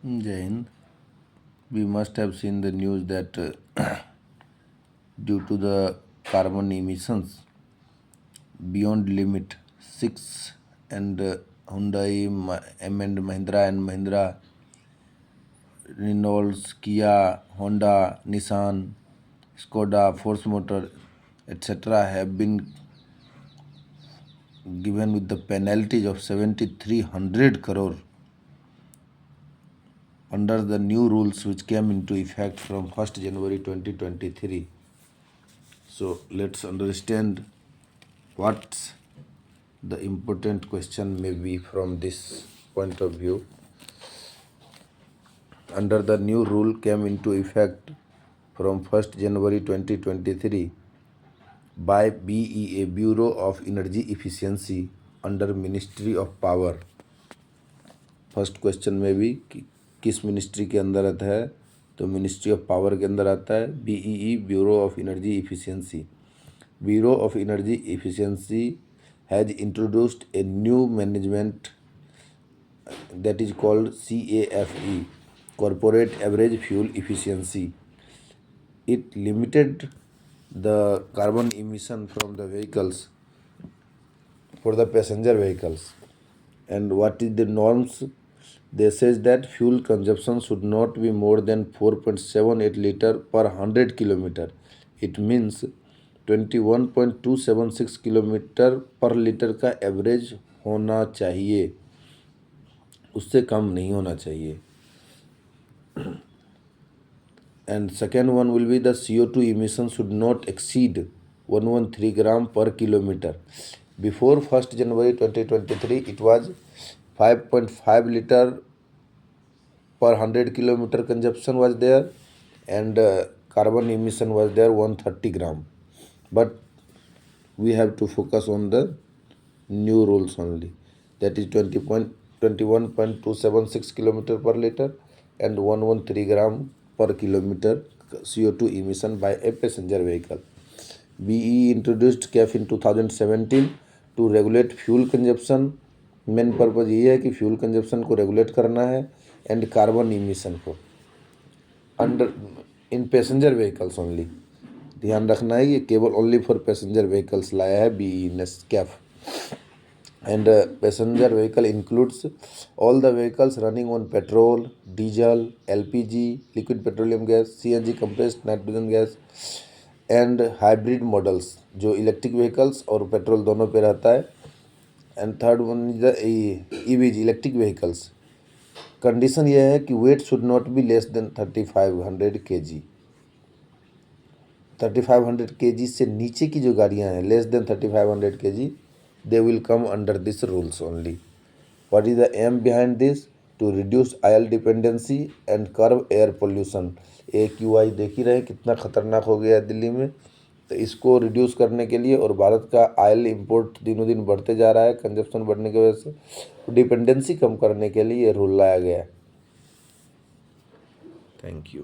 Jain, we must have seen the news that due to the carbon emissions beyond limit, 6 and Hyundai, and Mahindra, Renault, Kia, Honda, Nissan, Skoda, Force Motor, etc. have been given with the penalties of 7,300 crore under the new rules which came into effect from 1st January 2023. So let's understand what the important question may be from this point of view. Under the new rule came into effect from 1st January 2023 by BEA, Bureau of Energy Efficiency, under Ministry of Power. First question में भी किस ministry के अंदर आता है, तो ministry of power के अंदर आता है। BEE, bureau of energy efficiency. Bureau of energy efficiency has introduced a new management that is called CAFE, Corporate Average Fuel Efficiency. It limited the carbon emission from the vehicles for the passenger vehicles. And what is the norms? They says that fuel consumption should not be more than 4.78 liter per 100 kilometer. It means 21.276 kilometre पर litre का average होना चाहिए, उससे कम नहीं होना चाहिए। And second one will be the CO2 emission should not exceed 113 gram per kilometer. Before 1st January 2023, it was 5.5 liter per 100 kilometer consumption was there, and carbon emission was there 130 gram. But we have to focus on the new rules only, that is 21.276 kilometer per liter and 113 gram per kilometer CO2 emission by a passenger vehicle. BE introduced CAF in 2017 to regulate fuel consumption. Main purpose ये है कि fuel consumption को regulate करना है and carbon emission को under in passenger vehicles only. ध्यान रखना है, ये केवल ओनली फॉर पैसेंजर व्हीकल्स लाया है BE CAFE. And passenger vehicle includes all the vehicles running on petrol, diesel, LPG, liquid petroleum gas, CNG, compressed nitrogen gas and hybrid models, जो electric vehicles और petrol दोनों पे रहता है। And third one is the EVs, electric vehicles. Condition यह है कि weight should not be less than 3500 kg। 3500 kg से नीचे की जो गाड़ियां हैं, less than 3500 kg, they will come under this rules only. What is the aim behind this? To reduce oil dependency and curb air pollution. AQI देख ही रहे कितना खतरनाक हो गया है दिल्ली में, तो इसको रिड्यूस करने के लिए, और भारत का ऑयल इंपोर्ट दिनों दिन बढ़ते जा रहा है कंजप्शन बढ़ने की वजह से, डिपेंडेंसी कम करने के लिए ये रूल लाया गया है। Thank you.